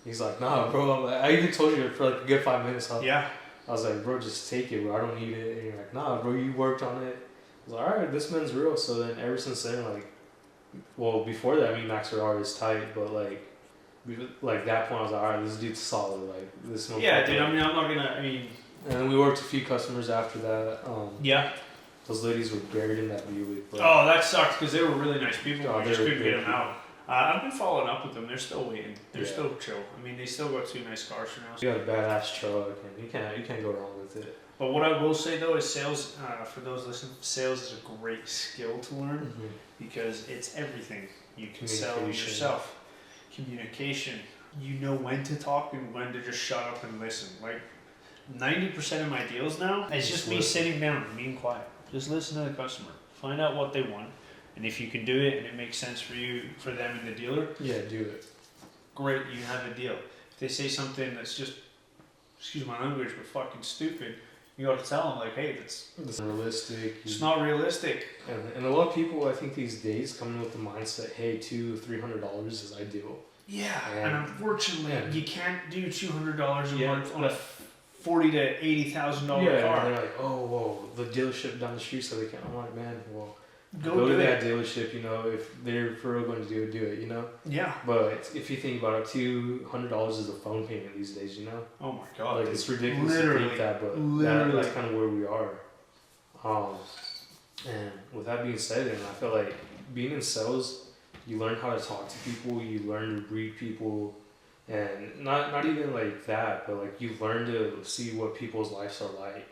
He's like, nah, bro. I even told you for like a good 5 minutes. Yeah. I was like, bro, just take it, bro. I don't need it. And you're like, nah, bro, you worked on it. I was like, all right, this man's real. So then ever since then, like, well, before that, me and Max were always tight, but like that point, I was like, all right, this dude's solid. Like, this no. Yeah, dude. I mean, I'm not gonna. I mean. And then we worked a few customers after that. Yeah. Those ladies were buried in that Buick. Bro. Oh, that sucked because they were really nice people. Oh, We just couldn't get them out. I've been following up with them. They're still waiting. They're still chill. I mean, they still got 2 nice cars for now. You got a badass truck, and you can't go wrong with it. But what I will say though is sales. For those listening, sales is a great skill to learn because it's everything. You can sell yourself. Communication. You know when to talk and when to just shut up and listen. Like 90% of my deals now, it's just me sitting down and being quiet. Just listen to the customer. Find out what they want. And if you can do it and it makes sense for you, for them and the dealer, yeah, do it. Great, you have a deal. If they say something that's just, excuse my language, but fucking stupid, you got to tell them like, hey, that's realistic. It's not realistic. And a lot of people, I think these days, come in with the mindset, hey, $200-$300 is ideal. Yeah, and unfortunately, you can't do $200 a month on a $40,000 to $80,000 car. Yeah, and they're like, oh, whoa, the dealership down the street, so they can't. I'm like, man, well. Go to that dealership, you know, if they're for real going to do it, you know? Yeah. But if you think about it, $200 is a phone payment these days, you know? Oh my God. Like, it's ridiculous to think that, but that's kind of where we are. And with that being said, and I feel like being in sales, you learn how to talk to people, you learn to read people, and not even like that, but like you learn to see what people's lives are like.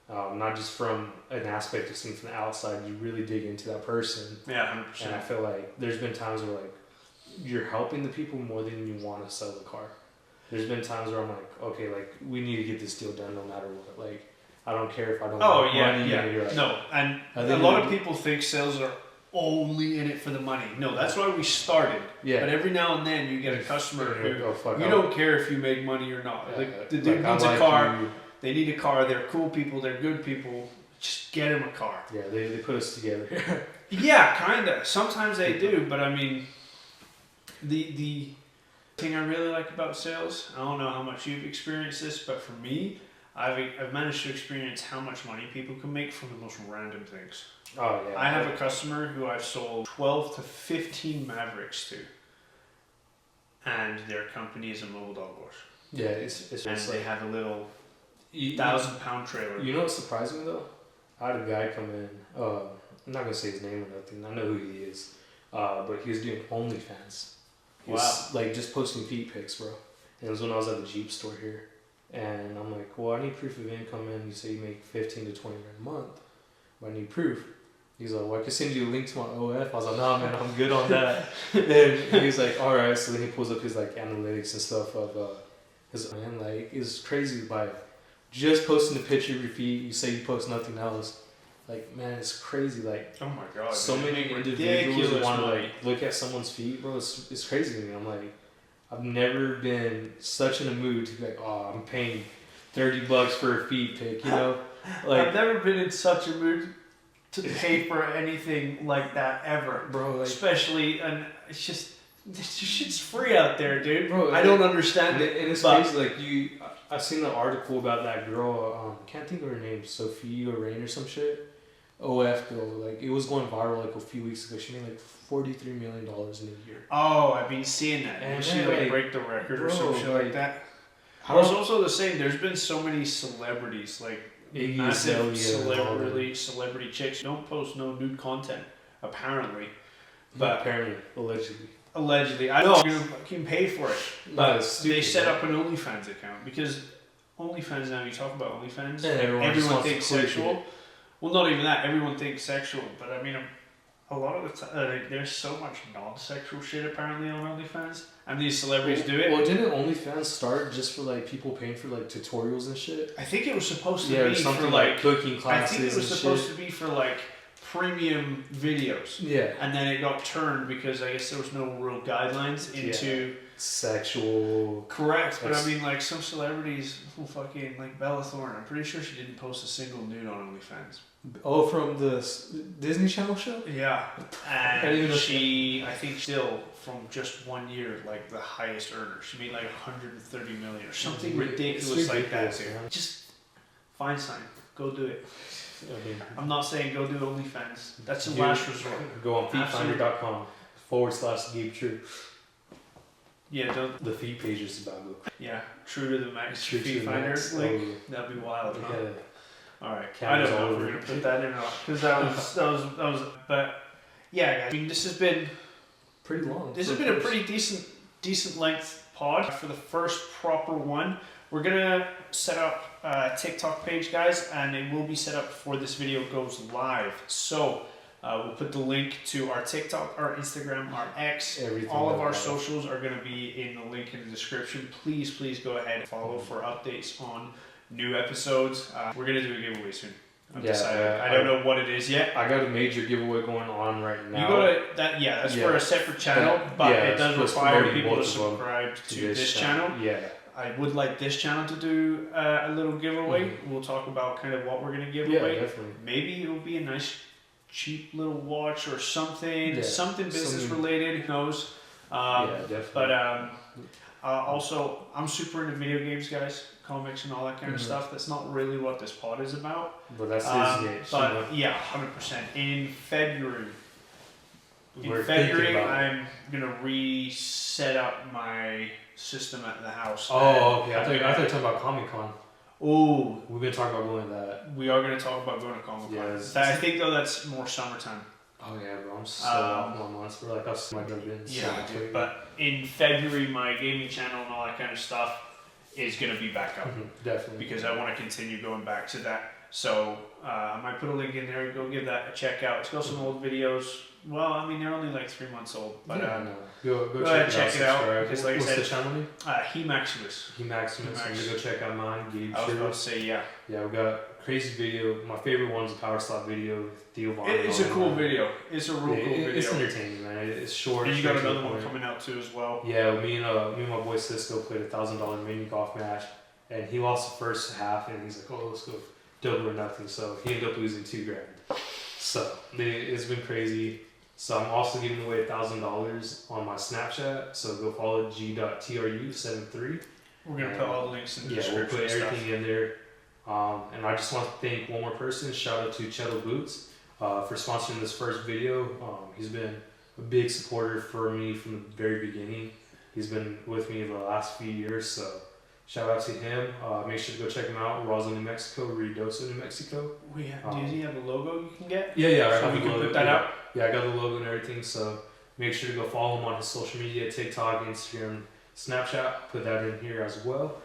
Not just from an aspect of seeing from the outside, you really dig into that person. Yeah, 100%. And I feel like there's been times where like you're helping the people more than you want to sell the car. There's been times where I'm like, okay, like we need to get this deal done no matter what. Like I don't care if I don't. Money. Like, no, and a lot of people think sales are only in it for the money. No, that's why we started. Yeah. But every now and then you get a customer who you don't care if you make money or not. Like the dude needs a car. They need a car. They're cool people. They're good people. Just get them a car. Yeah, they put us together. Yeah, kind of. Sometimes they do, but I mean, the thing I really like about sales, I don't know how much you've experienced this, but for me, I've managed to experience how much money people can make from the most random things. Oh, yeah. I have a customer who I've sold 12 to 15 Mavericks to, and their company is a mobile dog wash. Yeah, it's and just they like, have a little 1,000-pound trailer. You know what surprised me though? I had a guy come in. I'm not gonna say his name or nothing. I know who he is. But he was doing OnlyFans. He was like just posting feet pics, bro. And it was when I was at the Jeep store here. And I'm like, well, I need proof of income. And you say you make 15 to 20 grand a month, but I need proof. He's like, well, I can send you a link to my OF. I was like, nah, man, I'm good on that. And he's like, all right. So then he pulls up his like analytics and stuff of his man. Like, it's crazy by just posting a picture of your feet. You say you post nothing else. Like, man, it's crazy. Like, oh my God, so many individuals want to like look at someone's feet, bro. It's crazy to me. I'm like, I've never been such in a mood to be like, oh, I'm paying $30 for a feet pic, you know? Like, I've never been in such a mood to pay for anything like that ever, bro. Like, especially, and it's just this shit's free out there, dude. Bro, I don't understand it. And it's crazy. Like I've seen the article about that girl. Can't think of her name, Sophia Rain or some shit. OF go. Like, it was going viral like a few weeks ago. She made like $43 million in a year. Oh, I've been seeing that. And And she then, like like, break the record or bro, some shit like like, that. How Well, it's also the same. There's been so many celebrities, like Iggy massive Azalea and all that. celebrity chicks don't post no nude content, apparently. But apparently, Allegedly, I know you're gonna fucking pay for it, No, but it's stupid, they set bro. up an OnlyFans account because OnlyFans now. You talk about OnlyFans, And everyone just wants to thinks click sexual. it. Well, not even that. Everyone thinks sexual, but I mean, a lot of the time, there's so much non-sexual shit apparently on OnlyFans, and these celebrities do it. Well, didn't OnlyFans start just for like people paying for like tutorials and shit? I think it was supposed to Yeah, be or something for like cooking I classes think it was and supposed shit. to be for like premium videos, Yeah. and then it got turned because I guess there was no real guidelines into Sexual. correct. But I That's- mean, like some celebrities, fucking like Bella Thorne. I'm pretty sure she didn't post a single nude on OnlyFans. Oh, from the Disney Channel show? Yeah, I didn't even and know- she, I think, still from just 1 year, like the highest earner. She made like 130 million or something ridiculous It's like that. ridiculous, Dude. man. Just find something, go do it. I mean, I'm not saying go do OnlyFans. That's a Dude, last resort. go on feetfinder.com/Gabe True. Yeah, don't. The feet page is about to Yeah, true to the max. True to Feet the finder max. link. Oh, That'd be wild. Huh? yeah. All right. I Cameras don't know all if we're over. gonna put that in or not because that was. But yeah, I mean, this has been Pretty long. This has been a pretty decent length pod for the first proper one. We're gonna set up a TikTok page, guys, and it will be set up before this video goes live. So we'll put the link to our TikTok, our Instagram, our X. Everything All of like our that. socials are gonna be in the link in the description. Please go ahead and follow for updates on new episodes. We're gonna do a giveaway soon. I've decided. I don't know what it is yet. I got a major giveaway going on right now. You gotta that's for a separate channel, but it does it's require promoting people to both of them subscribe to this channel. Yeah. I would like this channel to do a little giveaway. We'll talk about kind of what we're gonna give Yeah, away. definitely. Maybe it'll be a nice, cheap little watch or something, Yeah, something business something- related. Who knows? Yeah, definitely. But also, I'm super into video games, guys, comics and all that kind of Mhm. stuff. That's not really what this pod is about. But that's his niche. But yeah, 100%. In February. We're In February, thinking about it. I'm gonna reset up my system at the house. Oh, okay. I thought you were talking about Comic Con. Oh, We've been talking about going to that. we are gonna talk about going to Comic Con. Yes. I think though that's more summertime. Oh yeah, bro. I'm so off 1 month. We're like us, my drug in. Yeah, dude. But in February, my gaming channel and all that kind of stuff is gonna be back up Definitely. because I want to continue going back to that. So I might put a link in there. Go give that a check out. It's got some old videos. Well, I mean they're only like 3 months old, but yeah, no. Go ahead and check it out, subscribe. because like I What's said- the channel name? He Maximus. He Maximus. I'm Max. gonna go check out mine. Gabe I was True. about to say yeah. Yeah, we got crazy video. My favorite one's a power slot video. Theo Von. It's a cool video. It's a real Yeah, cool video. It's entertaining, man. It's short. And you got straight to the another one point. coming out too as well. Yeah, me and my boy Cisco played $1,000 mini golf match, and he lost the first half, and he's like, "Oh, let's go double or nothing." So he ended up losing $2,000. So it's been crazy. So I'm also giving away $1,000 on my Snapchat. So go follow g.tru73. We're gonna put all the links in the Yeah, we'll description. put and stuff. everything in there. And I just want to thank one more person. Shout out to Cheddar Boots for sponsoring this first video. He's been a big supporter for me from the very beginning. He's been with me the last few years, so shout out to him. Make sure to go check him out. Roswell, New Mexico, Ruidoso, New Mexico. Does he have a logo you can get? Yeah, I So got we the can logo. put that Yeah. out. Yeah, I got the logo and everything, so make sure to go follow him on his social media, TikTok, Instagram, Snapchat. Put that in here as well.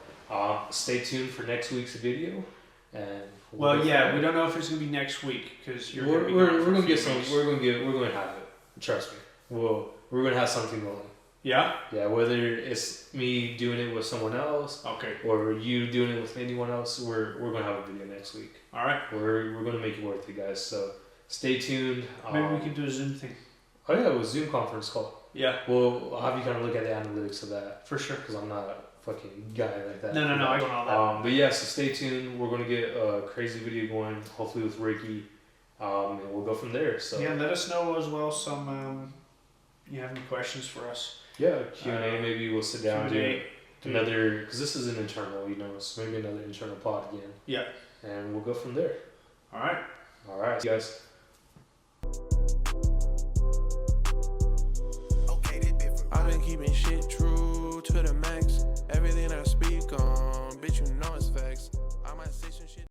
Stay tuned for next week's video. And Well, yeah, we don't know if it's gonna be next week because you're we're gonna be gone for a gonna few get some. weeks. We're gonna have it. Trust me. We're gonna have something going. Yeah. Yeah, whether it's me doing it with someone else Okay. or you doing it with anyone else, we're gonna have a video next week. All right. We're gonna make it worth it, guys. So stay tuned. Maybe we can do a Zoom thing. Oh yeah, it was Zoom conference call. Yeah, Well, I'll have you kind of look at the analytics of that for sure. because I'm not a fucking guy like that. No, I don't know that. But yeah, so stay tuned. We're gonna get a crazy video going, hopefully with Ricky, and we'll go from there. So Yeah, let us know as well. You have any questions for us? yeah, Q&A. Maybe we'll sit down and do Q&A. another, because this is an internal, so maybe another internal pod again. Yeah. And we'll go from there. All right. All right, see you guys. I've been keeping shit true to the max. Everything I speak on, bitch, you know it's facts. I might say some shit.